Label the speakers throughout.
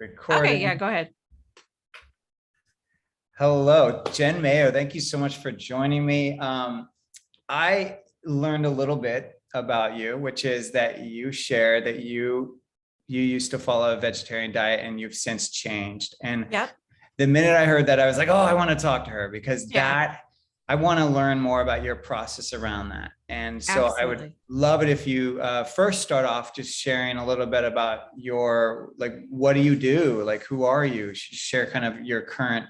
Speaker 1: Okay, yeah,
Speaker 2: Recording.
Speaker 1: go ahead.
Speaker 2: Hello, Jen Mayo. Thank you so much for joining me. I learned a little bit about you, which is that you share that you used to follow a vegetarian diet and you've since changed. And
Speaker 1: Yep.
Speaker 2: the minute I heard that, I was like, oh, I want to talk to her because
Speaker 1: Yeah,
Speaker 2: I want to learn more about your process around that. And so I would
Speaker 1: absolutely.
Speaker 2: love it if you first start off just sharing a little bit about like, what do you do? Like, who are you? Share kind of your current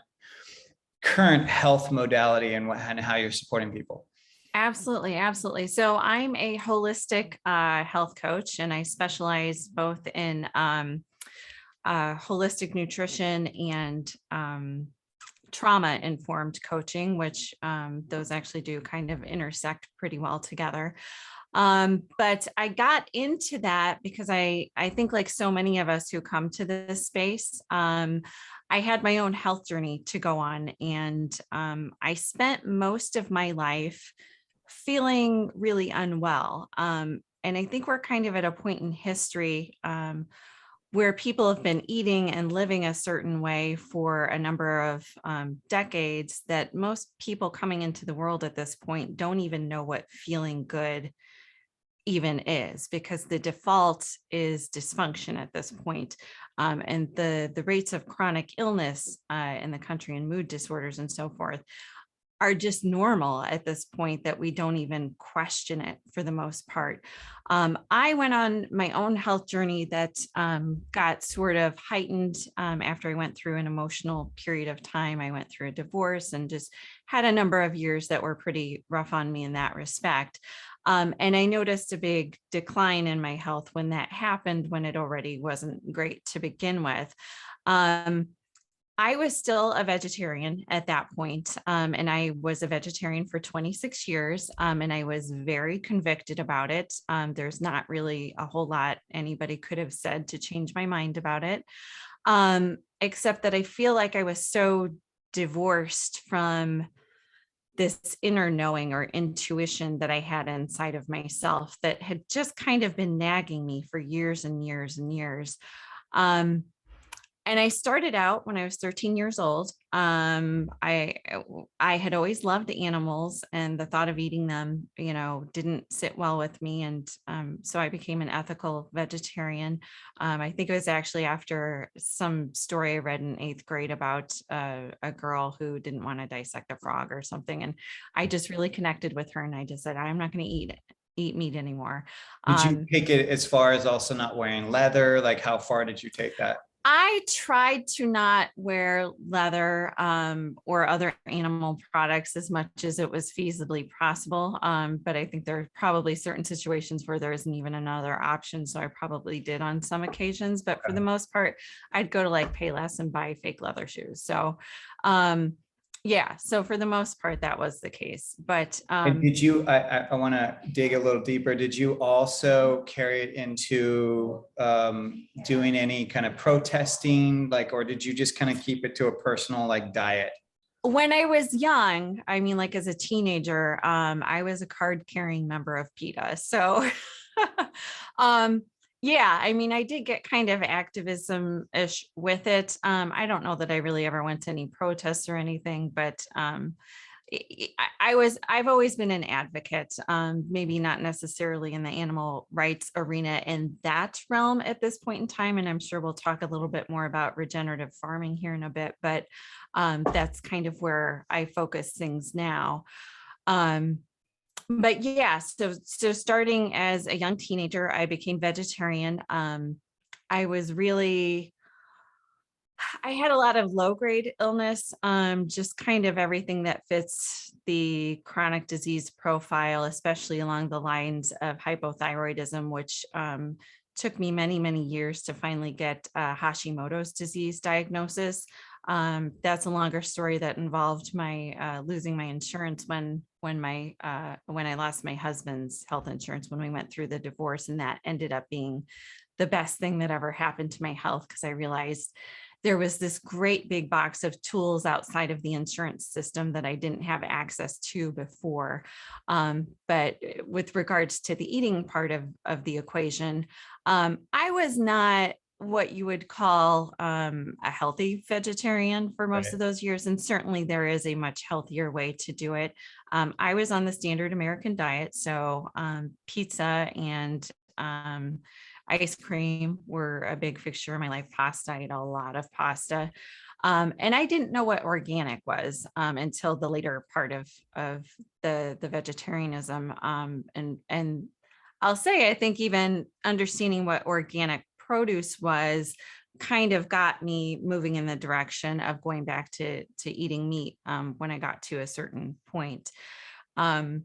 Speaker 2: health modality and how you're supporting people.
Speaker 1: Absolutely, absolutely. So I'm a holistic health coach, and I specialize both in holistic nutrition and trauma informed coaching, which those actually do kind of intersect pretty well together. But I got into that because I think, like so many of us who come to this space, I had my own health journey to go on, and I spent most of my life feeling really unwell. And I think we're kind of at a point in history where people have been eating and living a certain way for a number of decades, that most people coming into the world at this point don't even know what feeling good even is, because the default is dysfunction at this point. And the rates of chronic illness in the country, and mood disorders and so forth, are just normal at this point, that we don't even question it for the most part. I went on my own health journey that got sort of heightened after I went through an emotional period of time. I went through a divorce and just had a number of years that were pretty rough on me in that respect. And I noticed a big decline in my health when that happened, when it already wasn't great to begin with. I was still a vegetarian at that point, and I was a vegetarian for 26 years, and I was very convicted about it. There's not really a whole lot anybody could have said to change my mind about it, except that I feel like I was so divorced from this inner knowing or intuition that I had inside of myself that had just kind of been nagging me for years and years and years. Um, and I started out when I was 13 years old. I had always loved animals, and the thought of eating them, didn't sit well with me. And so I became an ethical vegetarian. I think it was actually after some story I read in 8th grade about a girl who didn't want to dissect a frog or something, and I just really connected with her, and I just said, I'm not going to eat meat anymore.
Speaker 2: Did you
Speaker 1: Um,
Speaker 2: take it as far as also not wearing leather? Like, how far did you take that?
Speaker 1: I tried to not wear leather or other animal products as much as it was feasibly possible. But I think there are probably certain situations where there isn't even another option. So I probably did on some occasions, but for the most part, I'd go to like Payless and buy fake leather shoes. So yeah, so for the most part, that was the case. But
Speaker 2: And did you, I want to dig a little deeper. Did you also carry it into doing any kind of protesting, like, or did you just kind of keep it to a personal like diet?
Speaker 1: when I was young, I mean, like as a teenager, I was a card carrying member of PETA. So, um, yeah, I mean, I did get kind of activism-ish with it. I don't know that I really ever went to any protests or anything, but I've always been an advocate, maybe not necessarily in the animal rights arena in that realm at this point in time. And I'm sure we'll talk a little bit more about regenerative farming here in a bit, but that's kind of where I focus things now. Um, but yeah, so starting as a young teenager, I became vegetarian. I was really I had a lot of low grade illness, just kind of everything that fits the chronic disease profile, especially along the lines of hypothyroidism, which took me many, many years to finally get Hashimoto's disease diagnosis. That's a longer story that involved my losing my insurance when I lost my husband's health insurance when we went through the divorce, and that ended up being the best thing that ever happened to my health, because I realized there was this great big box of tools outside of the insurance system that I didn't have access to before. But with regards to the eating part of the equation, I was not what you would call a healthy vegetarian for most
Speaker 2: Right.
Speaker 1: of those years. And certainly there is a much healthier way to do it. I was on the standard American diet. So pizza and ice cream were a big fixture in my life. Pasta, I ate a lot of pasta. And I didn't know what organic was until the later part of the vegetarianism. And I'll say, I think even understanding what organic produce was kind of got me moving in the direction of going back to eating meat when I got to a certain point. Um,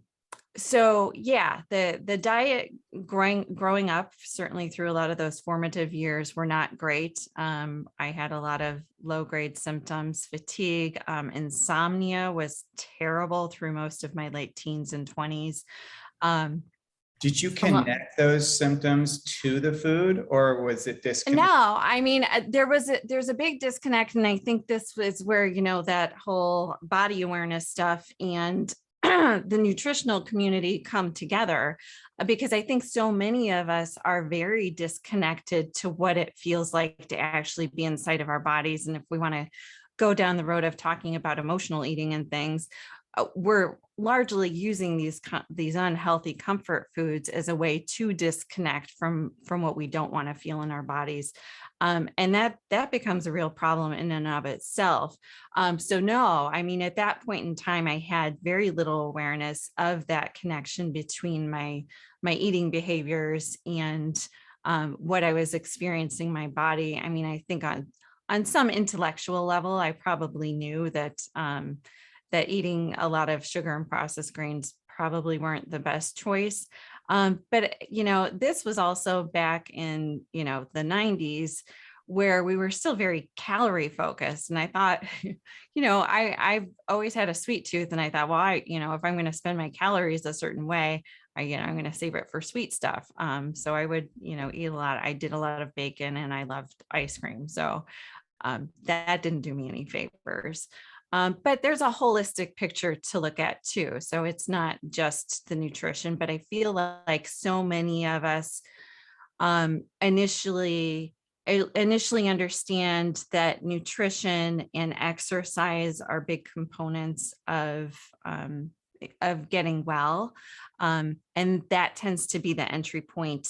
Speaker 1: so yeah, the diet growing up, certainly through a lot of those formative years, were not great. I had a lot of low grade symptoms, fatigue, insomnia was terrible through most of my late teens and 20s. Um,
Speaker 2: Did you
Speaker 1: a lot-
Speaker 2: connect those symptoms to the food, or was it disconnected?
Speaker 1: No, I mean, there's a big disconnect. And I think this was where, that whole body awareness stuff and the nutritional community come together, because I think so many of us are very disconnected to what it feels like to actually be inside of our bodies. And if we want to go down the road of talking about emotional eating and things, we're largely using these unhealthy comfort foods as a way to disconnect from what we don't want to feel in our bodies, and that becomes a real problem in and of itself. So no, I mean, at that point in time, I had very little awareness of that connection between my eating behaviors and what I was experiencing in my body. I mean, I think on some intellectual level, I probably knew that that eating a lot of sugar and processed grains probably weren't the best choice. But, this was also back in, the 90s, where we were still very calorie focused. And I thought, I've always had a sweet tooth. And I thought, well, if I'm going to spend my calories a certain way, I'm going to save it for sweet stuff. So I would, eat a lot. I did a lot of bacon and I loved ice cream. So that didn't do me any favors. But there's a holistic picture to look at too. So it's not just the nutrition, but I feel like so many of us initially understand that nutrition and exercise are big components of getting well, and that tends to be the entry point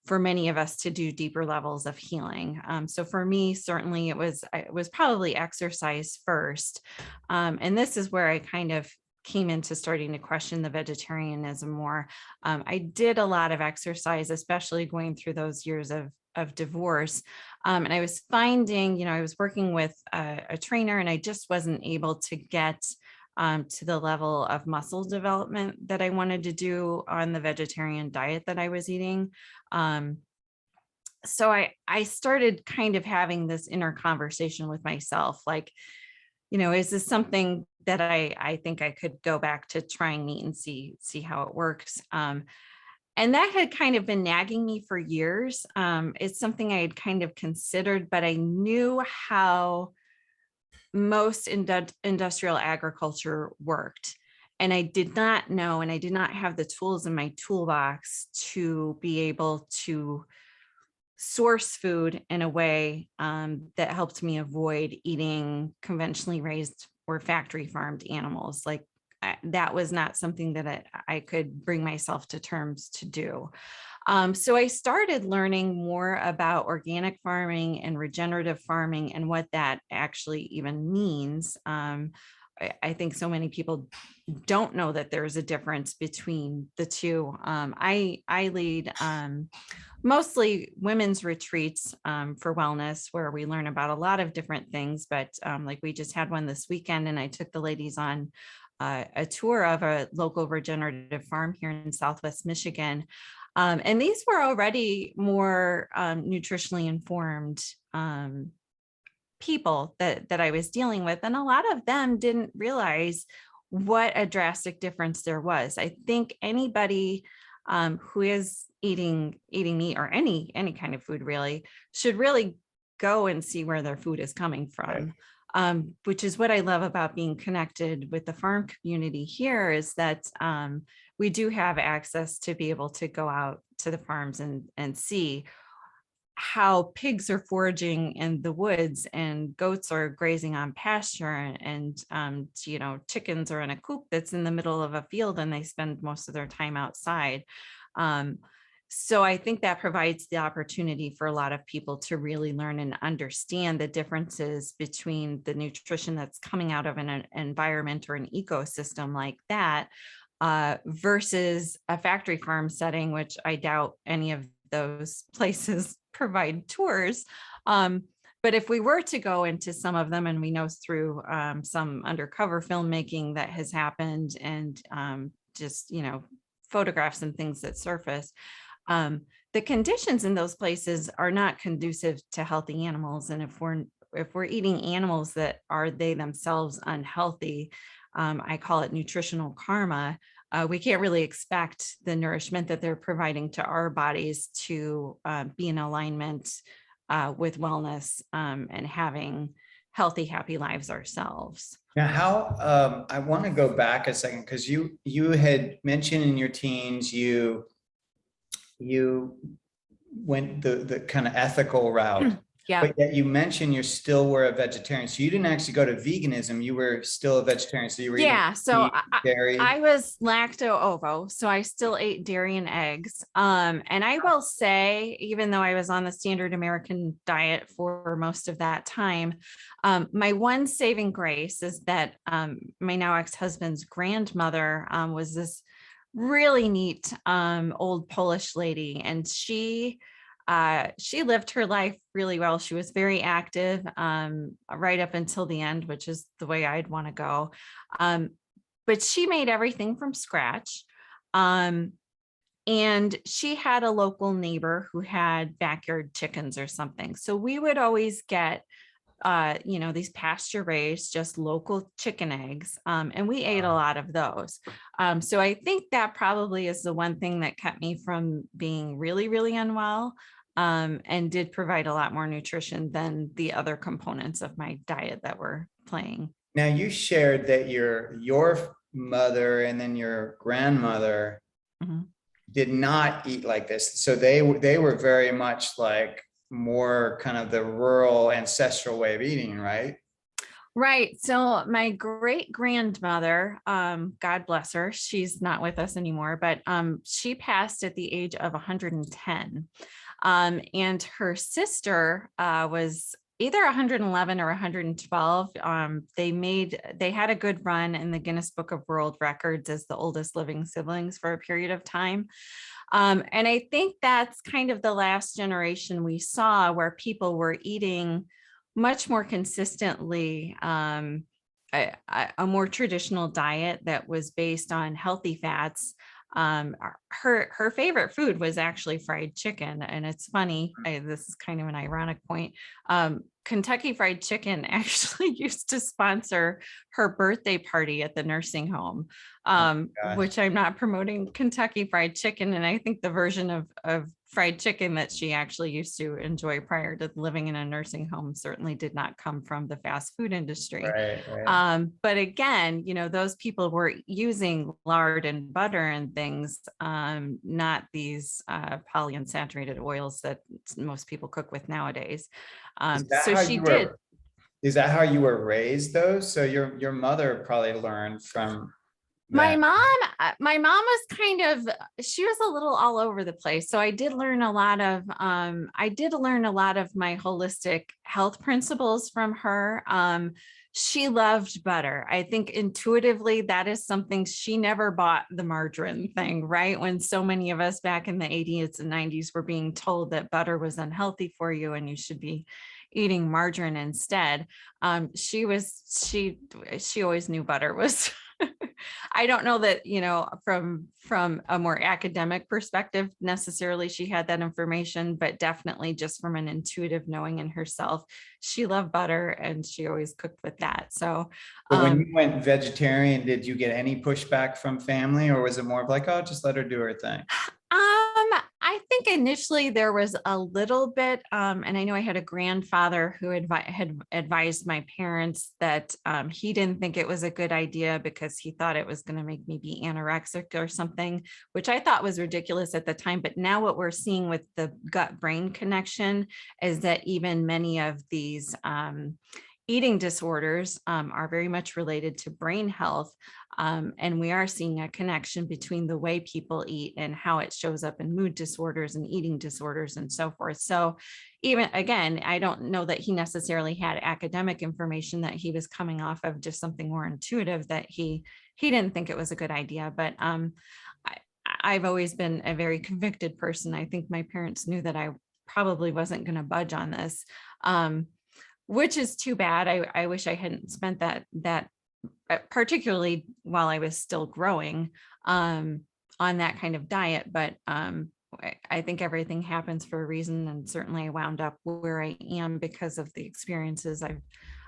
Speaker 1: for many of us to do deeper levels of healing. So for me, certainly it was probably exercise first. And this is where I kind of came into starting to question the vegetarianism more. I did a lot of exercise, especially going through those years of divorce. And I was finding, I was working with a trainer and I just wasn't able to get to the level of muscle development that I wanted to do on the vegetarian diet that I was eating. So I started kind of having this inner conversation with myself, like, is this something that I think I could go back to trying meat and see how it works? And that had kind of been nagging me for years. It's something I had kind of considered, but I knew how most industrial agriculture worked. And I did not know, and I did not have the tools in my toolbox to be able to source food in a way that helped me avoid eating conventionally raised or factory farmed animals. Like that was not something that I could bring myself to terms to do. So I started learning more about organic farming and regenerative farming and what that actually even means. I think so many people don't know that there's a difference between the two. I lead mostly women's retreats for wellness, where we learn about a lot of different things. But like we just had one this weekend, and I took the ladies on a tour of a local regenerative farm here in Southwest Michigan. And these were already more nutritionally informed people that I was dealing with. And a lot of them didn't realize what a drastic difference there was. I think anybody who is eating meat or any kind of food really should really go and see where their food is coming from. Which is what I love about being connected with the farm community here, is that we do have access to be able to go out to the farms and see how pigs are foraging in the woods and goats are grazing on pasture, and chickens are in a coop that's in the middle of a field and they spend most of their time outside. Um, so I think that provides the opportunity for a lot of people to really learn and understand the differences between the nutrition that's coming out of an environment or an ecosystem like that, versus a factory farm setting, which I doubt any of those places provide tours. But if we were to go into some of them, and we know through some undercover filmmaking that has happened, and just, photographs and things that surface, the conditions in those places are not conducive to healthy animals. And if we're eating animals that are they themselves unhealthy, I call it nutritional karma. We can't really expect the nourishment that they're providing to our bodies to be in alignment with wellness, and having healthy, happy lives ourselves.
Speaker 2: Now, I want to go back a second, because you had mentioned in your teens, you went the kind of ethical route.
Speaker 1: Yeah.
Speaker 2: But yet you mentioned you still were a vegetarian. So you didn't actually go to veganism. You were still a vegetarian. So you were eating
Speaker 1: So
Speaker 2: meat, dairy.
Speaker 1: I was lacto-ovo, so I still ate dairy and eggs. And I will say, even though I was on the standard American diet for most of that time, my one saving grace is that my now ex-husband's grandmother was this really neat old Polish lady, and she lived her life really well. She was very active right up until the end, which is the way I'd want to go. But she made everything from scratch. And she had a local neighbor who had backyard chickens or something. So we would always get these pasture raised, just local chicken eggs. And we ate a lot of those. So I think that probably is the one thing that kept me from being really, really unwell, and did provide a lot more nutrition than the other components of my diet that were playing.
Speaker 2: Now, you shared that your mother and then your grandmother did not eat like this. So they were very much like more kind of the rural ancestral way of eating, right?
Speaker 1: Right. So my great grandmother, God bless her, she's not with us anymore, but she passed at the age of 110. And her sister was either 111 or 112. They had a good run in the Guinness Book of World Records as the oldest living siblings for a period of time. And I think that's kind of the last generation we saw where people were eating much more consistently, a more traditional diet that was based on healthy fats. Her favorite food was actually fried chicken. And it's funny, this is kind of an ironic point. Kentucky Fried Chicken actually used to sponsor her birthday party at the nursing home, which I'm not promoting Kentucky Fried Chicken. And I think the version of fried chicken that she actually used to enjoy prior to living in a nursing home certainly did not come from the fast food industry.
Speaker 2: Right.
Speaker 1: But again, those people were using lard and butter and things, not these polyunsaturated oils that most people cook with nowadays. So she did.
Speaker 2: Is that how you were raised though? So your mother probably learned from
Speaker 1: my mom was she was a little all over the place. So I did learn a lot of my holistic health principles from her. She loved butter. I think intuitively that is something. She never bought the margarine thing, right? When so many of us back in the 80s and 90s were being told that butter was unhealthy for you and you should be eating margarine instead. She always knew butter was I don't know that, from a more academic perspective, necessarily she had that information, but definitely just from an intuitive knowing in herself, she loved butter and she always cooked with that. So
Speaker 2: when you went vegetarian, did you get any pushback from family, or was it more of like, oh, just let her do her thing?
Speaker 1: I think initially there was a little bit, and I know I had a grandfather who had advised my parents that he didn't think it was a good idea because he thought it was going to make me be anorexic or something, which I thought was ridiculous at the time. But now what we're seeing with the gut-brain connection is that even many of these eating disorders are very much related to brain health. And we are seeing a connection between the way people eat and how it shows up in mood disorders and eating disorders and so forth. So even again, I don't know that he necessarily had academic information, that he was coming off of just something more intuitive, that he didn't think it was a good idea. But I've always been a very convicted person. I think my parents knew that I probably wasn't going to budge on this. Which is too bad. I wish I hadn't spent that particularly while I was still growing on that kind of diet. But I think everything happens for a reason, and certainly I wound up where I am because of the experiences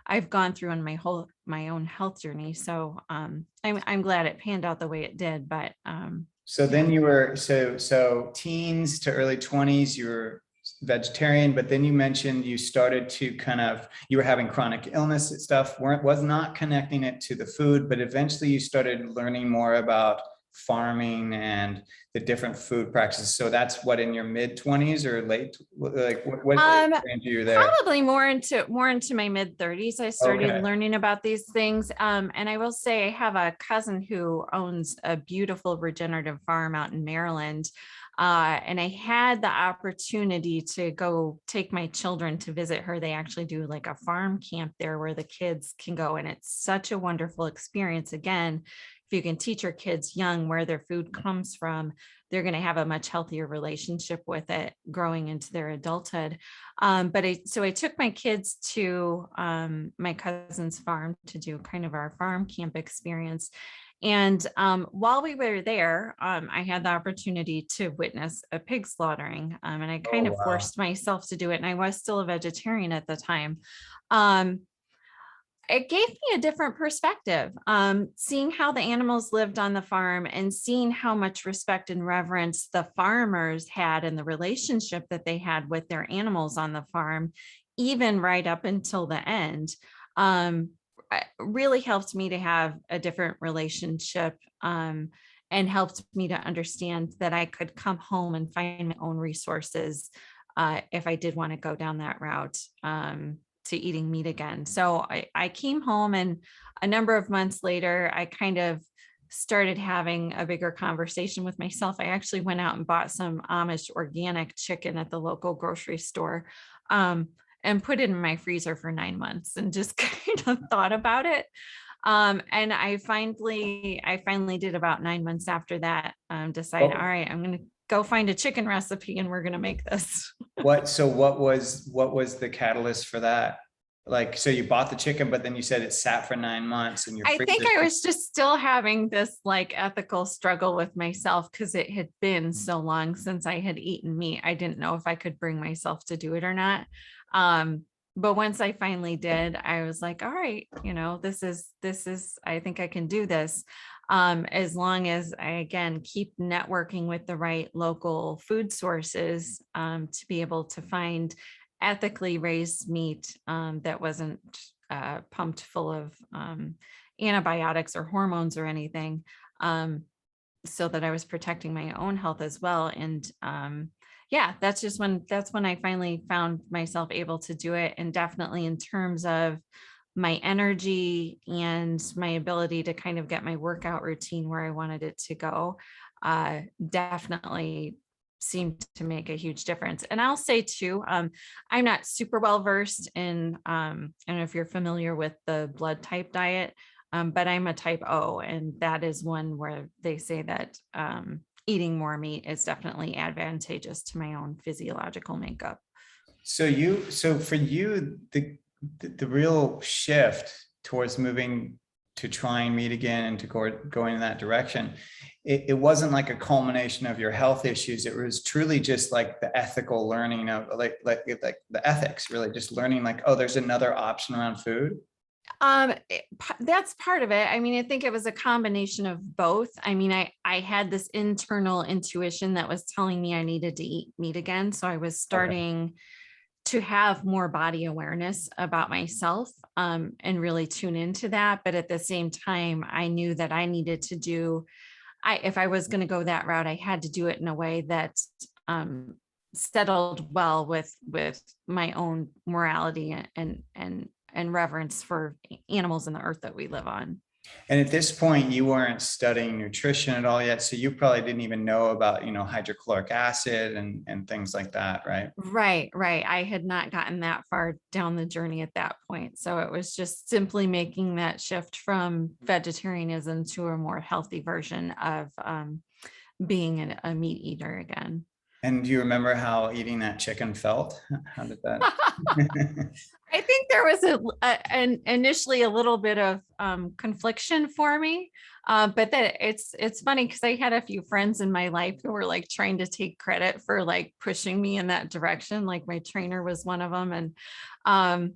Speaker 1: I've gone through on my own health journey. So I'm glad it panned out the way it did. But
Speaker 2: so then you were so teens to early 20s, you were vegetarian, but then you mentioned you started to you were having chronic illness and stuff, was not connecting it to the food, but eventually you started learning more about farming and the different food practices. So that's what, in your mid 20s or late, like what you there?
Speaker 1: Probably more into my mid 30s. I started learning about these things. And I will say I have a cousin who owns a beautiful regenerative farm out in Maryland. And I had the opportunity to go take my children to visit her. They actually do like a farm camp there where the kids can go. And it's such a wonderful experience. Again, if you can teach your kids young where their food comes from, they're going to have a much healthier relationship with it growing into their adulthood. So I took my kids to my cousin's farm to do kind of our farm camp experience. And while we were there, I had the opportunity to witness a pig slaughtering, and I kind of forced myself to do it. And I was still a vegetarian at the time. It gave me a different perspective, seeing how the animals lived on the farm and seeing how much respect and reverence the farmers had and the relationship that they had with their animals on the farm, even right up until the end. Really helped me to have a different relationship, and helped me to understand that I could come home and find my own resources if I did want to go down that route to eating meat again. So I came home, and a number of months later, I kind of started having a bigger conversation with myself. I actually went out and bought some Amish organic chicken at the local grocery store. And put it in my freezer for 9 months and just kind of thought about it. And I finally did about 9 months after that, decide, all right, I'm going to go find a chicken recipe and we're going to make this.
Speaker 2: What was the catalyst for that? Like, so you bought the chicken, but then you said it sat for 9 months and
Speaker 1: I think I was just still having this like ethical struggle with myself because it had been so long since I had eaten meat. I didn't know if I could bring myself to do it or not. But once I finally did, I was like, all right, this is, I think I can do this. As long as I, again, keep networking with the right local food sources, to be able to find ethically raised meat, that wasn't pumped full of antibiotics or hormones or anything, so that I was protecting my own health as well. And that's when I finally found myself able to do it. And definitely in terms of my energy and my ability to kind of get my workout routine where I wanted it to go, definitely seemed to make a huge difference. And I'll say too, I'm not super well versed in, I don't know if you're familiar with the blood type diet, but I'm a type O, and that is one where they say that eating more meat is definitely advantageous to my own physiological makeup.
Speaker 2: So for you, the real shift towards moving to trying meat again and to going in that direction, it wasn't like a culmination of your health issues. It was truly just like the ethical learning of like the ethics, really just learning like, oh, there's another option around food.
Speaker 1: That's part of it. I mean, I think it was a combination of both. I mean, I had this internal intuition that was telling me I needed to eat meat again. So I was
Speaker 2: Okay.
Speaker 1: starting to have more body awareness about myself, and really tune into that. But at the same time, I knew that I needed to if I was going to go that route, I had to do it in a way that um, settled well with my own morality and reverence for animals and the earth that we live on.
Speaker 2: And at this point, you weren't studying nutrition at all yet. So you probably didn't even know about, hydrochloric acid and things like that, right?
Speaker 1: Right, right. I had not gotten that far down the journey at that point. So it was just simply making that shift from vegetarianism to a more healthy version of being a meat eater again.
Speaker 2: And do you remember how eating that chicken felt? How did that?
Speaker 1: I think there was an initially a little bit of confliction for me, but that it's funny because I had a few friends in my life who were like trying to take credit for like pushing me in that direction. Like my trainer was one of them, and um,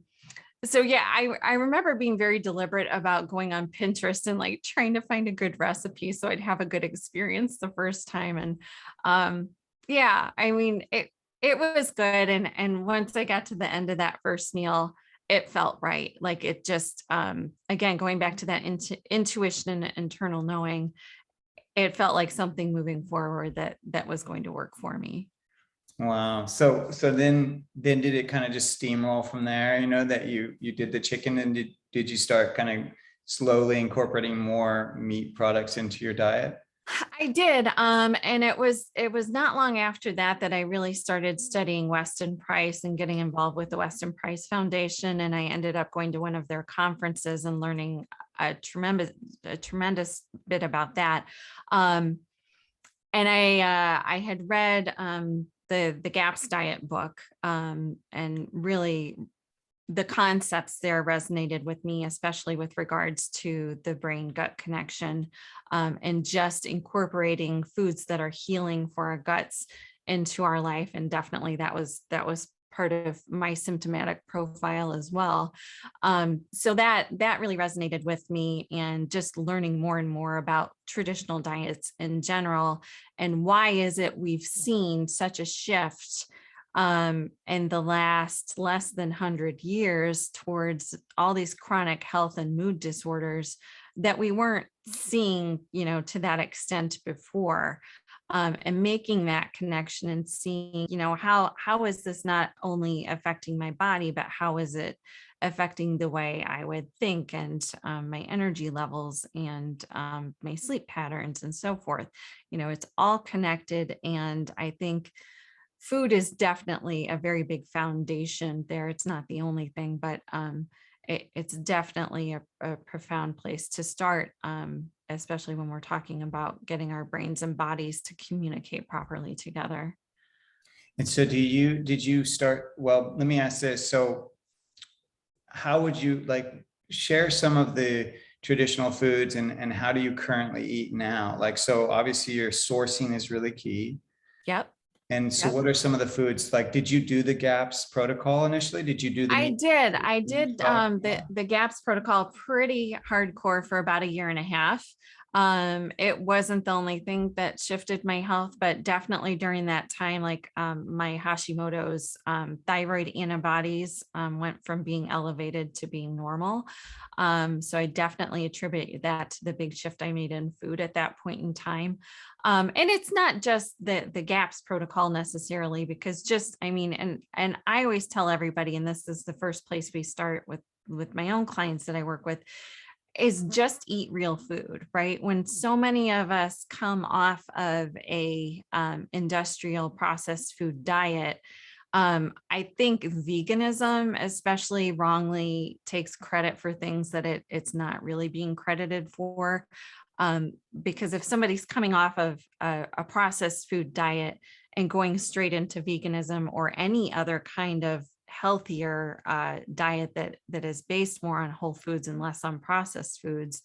Speaker 1: so yeah, I remember being very deliberate about going on Pinterest and like trying to find a good recipe so I'd have a good experience the first time. And yeah, I mean it was good. And once I got to the end of that first meal, it felt right. Like it just again going back to that intuition and internal knowing, it felt like something moving forward that was going to work for me.
Speaker 2: Wow. So then did it kind of just steamroll from there, that you did the chicken, and did you start kind of slowly incorporating more meat products into your diet?
Speaker 1: I did. And it was not long after that that I really started studying Weston Price and getting involved with the Weston Price Foundation. And I ended up going to one of their conferences and learning a tremendous bit about that. Um, and I had read the GAPS diet book, and really the concepts there resonated with me, especially with regards to the brain gut connection, and just incorporating foods that are healing for our guts into our life. And definitely that was part of my symptomatic profile as well. So that really resonated with me, and just learning more and more about traditional diets in general, and why is it we've seen such a shift in the last less than 100 years towards all these chronic health and mood disorders that we weren't seeing, to that extent before. And making that connection and seeing, how is this not only affecting my body, but how is it affecting the way I would think, and my energy levels, and my sleep patterns and so forth. It's all connected. And I think food is definitely a very big foundation there. It's not the only thing, but it's definitely a profound place to start, especially when we're talking about getting our brains and bodies to communicate properly together.
Speaker 2: And so did you start, well, let me ask this. So how would you like share some of the traditional foods, and how do you currently eat now? Like, so obviously your sourcing is really key.
Speaker 1: Yep.
Speaker 2: And so
Speaker 1: Yep.
Speaker 2: what are some of the foods? Like, did you do the GAPS protocol initially? Did you do the
Speaker 1: I
Speaker 2: meat?
Speaker 1: did. I did the
Speaker 2: Oh,
Speaker 1: the GAPS protocol pretty hardcore for about a year and a half. It wasn't the only thing that shifted my health, but definitely during that time, like my Hashimoto's thyroid antibodies went from being elevated to being normal. So I definitely attribute that to the big shift I made in food at that point in time. And it's not just the GAPS protocol necessarily, because just, I mean, and I always tell everybody, and this is the first place we start with my own clients that I work with, is just eat real food, right? When so many of us come off of a industrial processed food diet, I think veganism, especially wrongly, takes credit for things that it's not really being credited for. Because if somebody's coming off of a processed food diet and going straight into veganism or any other kind of healthier diet that is based more on whole foods and less on processed foods,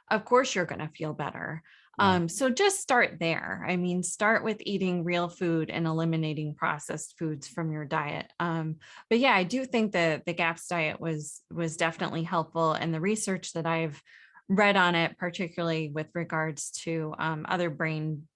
Speaker 1: of course you're going to feel better.
Speaker 2: Yeah.
Speaker 1: So just start there. I mean, start with eating real food and eliminating processed foods from your diet. But yeah, I do think that the GAPS diet was definitely helpful, and the research that I've read on it, particularly with regards to other brain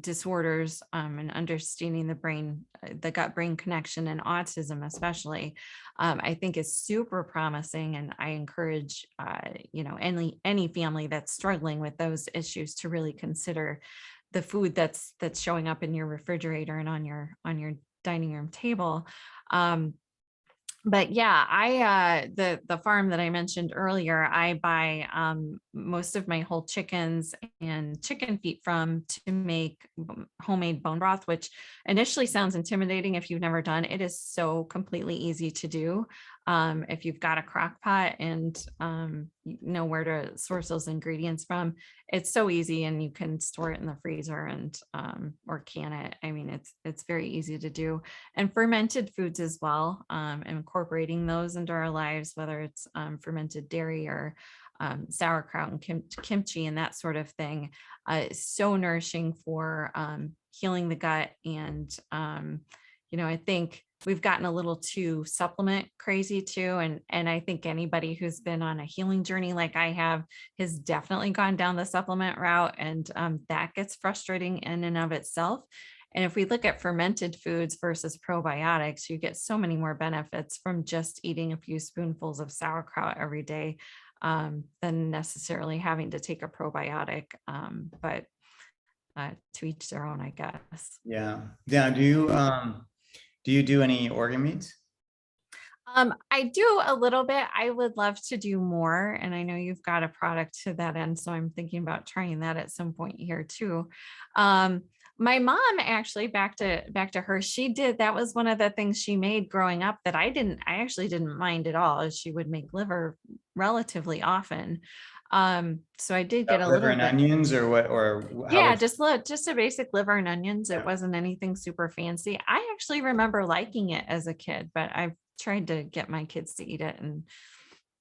Speaker 1: disorders and understanding the gut brain connection and autism especially, I think is super promising. And I encourage, any family that's struggling with those issues to really consider the food that's showing up in your refrigerator and on your dining room table. But yeah, the farm that I mentioned earlier, I buy most of my whole chickens and chicken feet from to make homemade bone broth, which initially sounds intimidating if you've never done. It is so completely easy to do. If you've got a crock pot and you know where to source those ingredients from, it's so easy, and you can store it in the freezer and or can it. I mean, it's very easy to do. And fermented foods as well, incorporating those into our lives, whether it's fermented dairy or sauerkraut and kimchi and that sort of thing, is so nourishing for healing the gut. And I think we've gotten a little too supplement crazy too. And I think anybody who's been on a healing journey like I have has definitely gone down the supplement route, and that gets frustrating in and of itself. And if we look at fermented foods versus probiotics, you get so many more benefits from just eating a few spoonfuls of sauerkraut every day than necessarily having to take a probiotic. But to each their own, I guess.
Speaker 2: Yeah. Yeah. Do you do any organ meats?
Speaker 1: I do a little bit. I would love to do more. And I know you've got a product to that end. So I'm thinking about trying that at some point here too. My mom actually, back to her, that was one of the things she made growing up that I actually didn't mind at all, is she would make liver relatively often. So I did get a
Speaker 2: Liver
Speaker 1: little
Speaker 2: and
Speaker 1: bit.
Speaker 2: onions, or what, or how
Speaker 1: Yeah,
Speaker 2: would
Speaker 1: just a basic liver and onions. It
Speaker 2: yeah.
Speaker 1: wasn't anything super fancy. I actually remember liking it as a kid, but I've tried to get my kids to eat it, and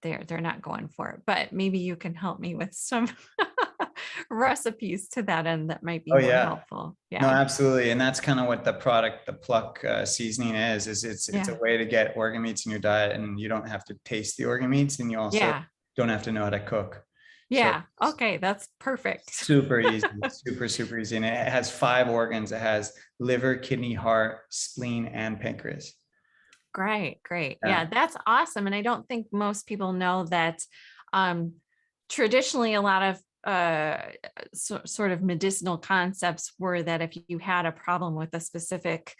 Speaker 1: they're not going for it. But maybe you can help me with some recipes to that end that might be
Speaker 2: Oh
Speaker 1: more
Speaker 2: yeah.
Speaker 1: helpful.
Speaker 2: No,
Speaker 1: Yeah.
Speaker 2: absolutely. And that's kind of what the product, the pluck seasoning is it's a
Speaker 1: Yeah.
Speaker 2: way to get organ meats in your diet, and you don't have to taste the organ meats, and you also
Speaker 1: Yeah.
Speaker 2: don't have to know how to cook. So
Speaker 1: Yeah. Okay, that's perfect.
Speaker 2: super easy, super easy. And it has 5 organs. It has liver, kidney, heart, spleen, and pancreas.
Speaker 1: Great, great.
Speaker 2: Yeah.
Speaker 1: Yeah, that's awesome. And I don't think most people know that um, traditionally a lot of sort of medicinal concepts were that if you had a problem with a specific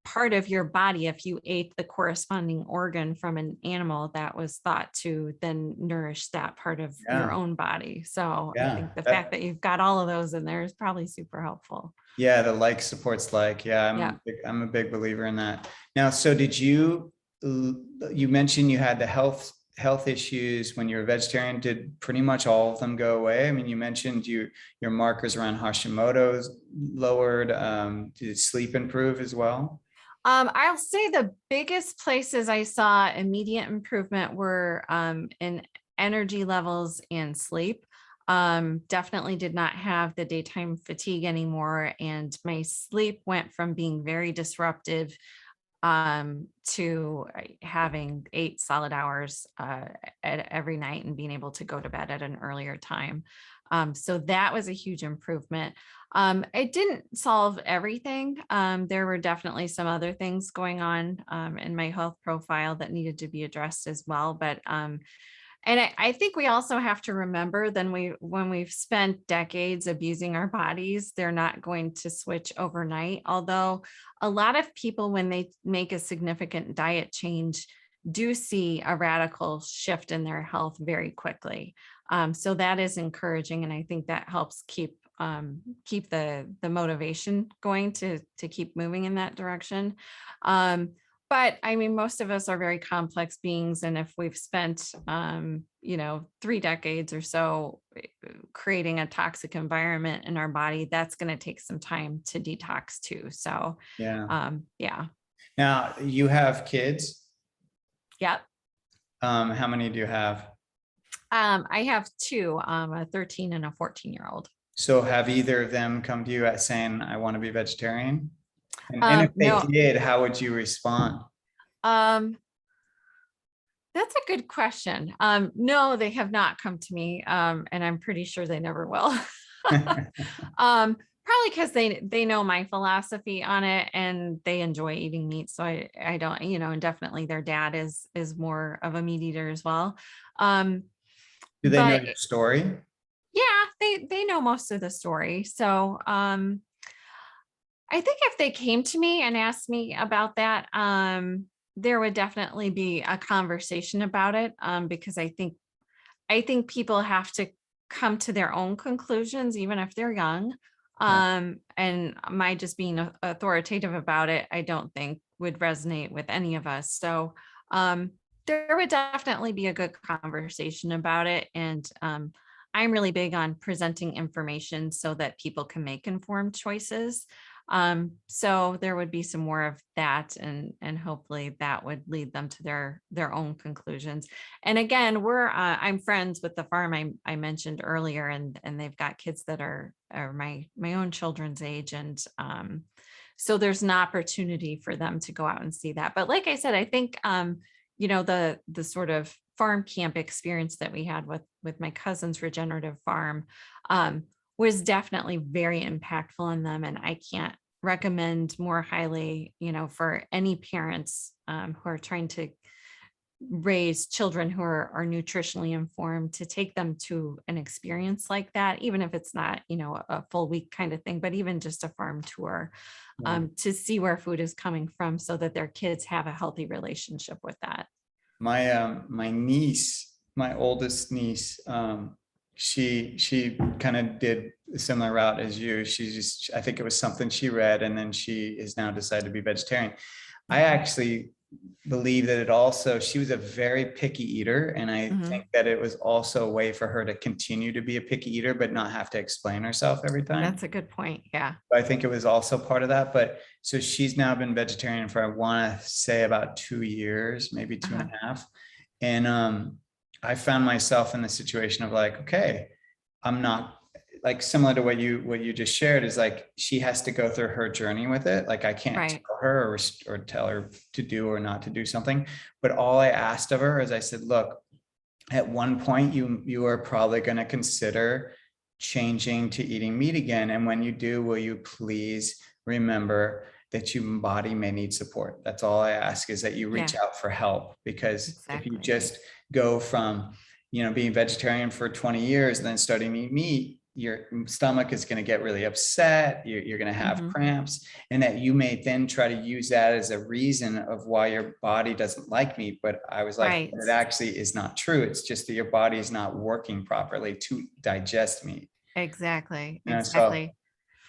Speaker 1: part of your body, if you ate the corresponding organ from an animal, that was thought to then nourish that part of your
Speaker 2: Yeah.
Speaker 1: own body. So I
Speaker 2: Yeah.
Speaker 1: think the fact that you've got all of those in there is probably super helpful.
Speaker 2: Yeah, the like supports like. Yeah,
Speaker 1: Yeah.
Speaker 2: I'm a big believer in that. Now, so you mentioned you had the health issues when you were a vegetarian. Did pretty much all of them go away? I mean, you mentioned your markers around Hashimoto's lowered. Did sleep improve as well?
Speaker 1: I'll say the biggest places I saw immediate improvement were in energy levels and sleep. Definitely did not have the daytime fatigue anymore. And my sleep went from being very disruptive to having 8 solid hours every night and being able to go to bed at an earlier time. So that was a huge improvement. It didn't solve everything. There were definitely some other things going on in my health profile that needed to be addressed as well. But and I think we also have to remember then when we've spent decades abusing our bodies, they're not going to switch overnight. Although a lot of people, when they make a significant diet change, do see a radical shift in their health very quickly. So that is encouraging, and I think that helps keep the motivation going to keep moving in that direction. But I mean, most of us are very complex beings. And if we've spent, 3 decades or so creating a toxic environment in our body, that's going to take some time to detox too. So,
Speaker 2: Yeah.
Speaker 1: yeah.
Speaker 2: Now you have kids.
Speaker 1: Yep.
Speaker 2: How many do you have?
Speaker 1: I have 2, a 13 and a 14-year-old.
Speaker 2: So have either of them come to you at saying, I want to be vegetarian? And if they
Speaker 1: No,
Speaker 2: did, how would you respond?
Speaker 1: um, that's a good question. No, they have not come to me, and I'm pretty sure they never will. Probably because they know my philosophy on it and they enjoy eating meat. So I don't, and definitely their dad is more of a meat eater as well. Um,
Speaker 2: Do they know
Speaker 1: but
Speaker 2: your story?
Speaker 1: yeah, they know most of the story. So I think if they came to me and asked me about that, there would definitely be a conversation about it. Because I think people have to come to their own conclusions, even if they're young.
Speaker 2: Yeah.
Speaker 1: And my just being authoritative about it, I don't think would resonate with any of us. So um, there would definitely be a good conversation about it. And I'm really big on presenting information so that people can make informed choices. So there would be some more of that, and hopefully that would lead them to their own conclusions. And again, I'm friends with the farm I mentioned earlier, and they've got kids that are my own children's age, and so there's an opportunity for them to go out and see that. But like I said, I think the sort of farm camp experience that we had with my cousin's regenerative farm um, was definitely very impactful on them, and I can't recommend more highly, for any parents who are trying to raise children who are nutritionally informed, to take them to an experience like that, even if it's not, a full week kind of thing, but even just a farm tour,
Speaker 2: Yeah.
Speaker 1: to see where food is coming from so that their kids have a healthy relationship with that.
Speaker 2: My niece, my oldest niece, she kind of did a similar route as you. I think it was something she read, and then she is now decided to be vegetarian. I actually believe that she was a very picky eater. And I
Speaker 1: Mhm.
Speaker 2: think that it was also a way for her to continue to be a picky eater, but not have to explain herself every time.
Speaker 1: That's a good point. Yeah.
Speaker 2: I think it was also part of that. But so she's now been vegetarian for, I want to say, about 2 years, maybe two
Speaker 1: Uh-huh.
Speaker 2: and a half. And I found myself in the situation of like, okay, I'm not, like, similar to what you just shared, is like she has to go through her journey with it. Like I can't
Speaker 1: Right.
Speaker 2: tell her or tell her to do or not to do something. But all I asked of her is, I said, look, at one point you are probably going to consider changing to eating meat again. And when you do, will you please remember that your body may need support? That's all I ask, is that you reach
Speaker 1: Yeah,
Speaker 2: out for help. Because if you
Speaker 1: exactly.
Speaker 2: just go from, being vegetarian for 20 years and then starting to eat meat, your stomach is going to get really upset. You're going to have
Speaker 1: Mhm.
Speaker 2: cramps, and that you may then try to use that as a reason of why your body doesn't like meat. But I was like,
Speaker 1: Right.
Speaker 2: it actually is not true. It's just that your body is not working properly to digest meat.
Speaker 1: Exactly.
Speaker 2: So
Speaker 1: Exactly.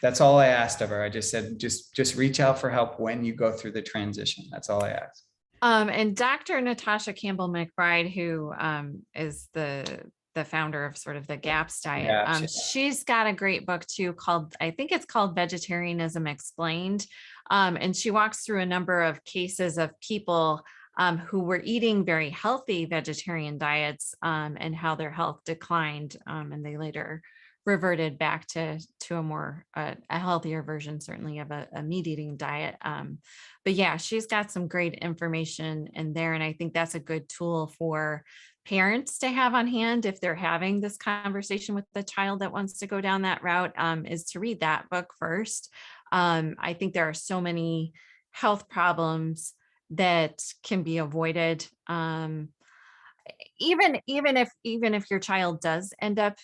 Speaker 2: that's all I asked of her. I just said, just reach out for help when you go through the transition. That's all I asked.
Speaker 1: And Dr. Natasha Campbell McBride, who is the founder of sort of the GAPS diet,
Speaker 2: Yeah.
Speaker 1: she's got a great book too called, I think it's called Vegetarianism Explained. And she walks through a number of cases of people who were eating very healthy vegetarian diets, and how their health declined, and they later reverted back to a more a healthier version, certainly, of a meat eating diet. But yeah, she's got some great information in there. And I think that's a good tool for parents to have on hand if they're having this conversation with the child that wants to go down that route, is to read that book first. I think there are so many health problems that can be avoided. Even if your child does end up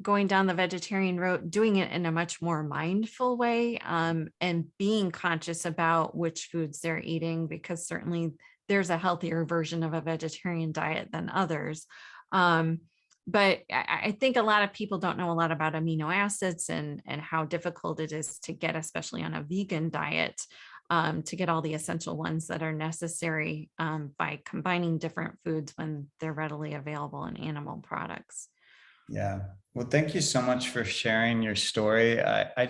Speaker 1: going down the vegetarian route, doing it in a much more mindful way, and being conscious about which foods they're eating, because certainly there's a healthier version of a vegetarian diet than others. Um, but I think a lot of people don't know a lot about amino acids and how difficult it is to get, especially on a vegan diet, to get all the essential ones that are necessary, by combining different foods when they're readily available in animal products.
Speaker 2: Yeah. Well, thank you so much for sharing your story. I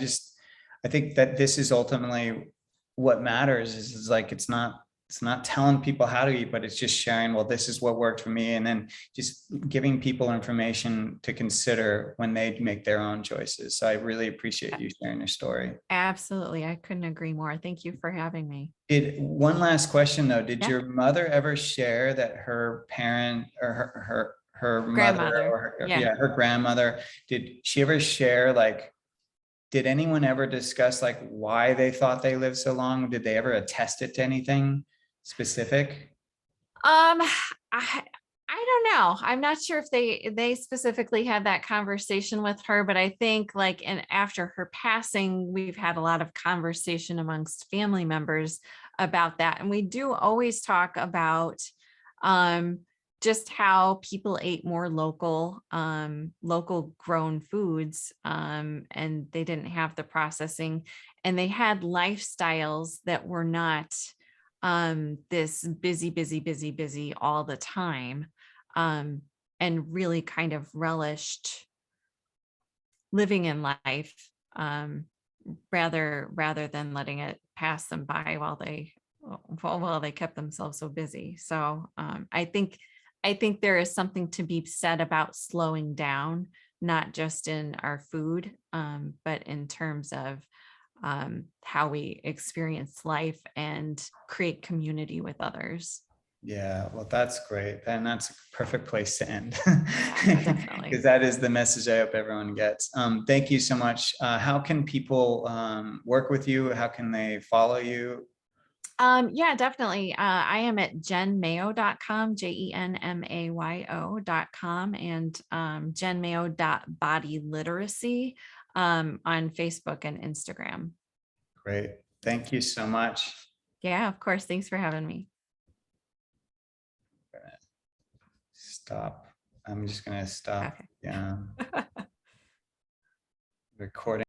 Speaker 2: think that this is ultimately what matters, is like, it's not it's not telling people how to eat, but it's just sharing, well, this is what worked for me. And then just giving people information to consider when they make their own choices. So I really appreciate you sharing your story.
Speaker 1: Absolutely. I couldn't agree more. Thank you for having me.
Speaker 2: One last question though, did
Speaker 1: Yeah.
Speaker 2: your mother ever share that her parent or her mother
Speaker 1: Grandmother.
Speaker 2: or
Speaker 1: Yeah.
Speaker 2: her grandmother, did she ever share, like, did anyone ever discuss like why they thought they lived so long? Did they ever attest it to anything specific?
Speaker 1: I don't know. I'm not sure if they specifically had that conversation with her, but I think like, and after her passing, we've had a lot of conversation amongst family members about that. And we do always talk about um just how people ate more local grown foods, and they didn't have the processing, and they had lifestyles that were not this busy all the time, um, and really kind of relished living in life, um, rather than letting it pass them by while they kept themselves so busy. So I think there is something to be said about slowing down, not just in our food, but in terms of how we experience life and create community with others.
Speaker 2: Yeah, well, that's great. And that's a perfect place to end.
Speaker 1: Yeah, definitely.
Speaker 2: Because that is the message I hope everyone gets. Thank you so much. How can people work with you? How can they follow you?
Speaker 1: Yeah, definitely. I am at jenmayo.com, JenMayo.com, and jenmayo.bodyliteracy on Facebook and Instagram.
Speaker 2: Great. Thank you so much.
Speaker 1: Yeah, of course. Thanks for having me.
Speaker 2: Stop. I'm just going to stop.
Speaker 1: Okay.
Speaker 2: Yeah. Recording.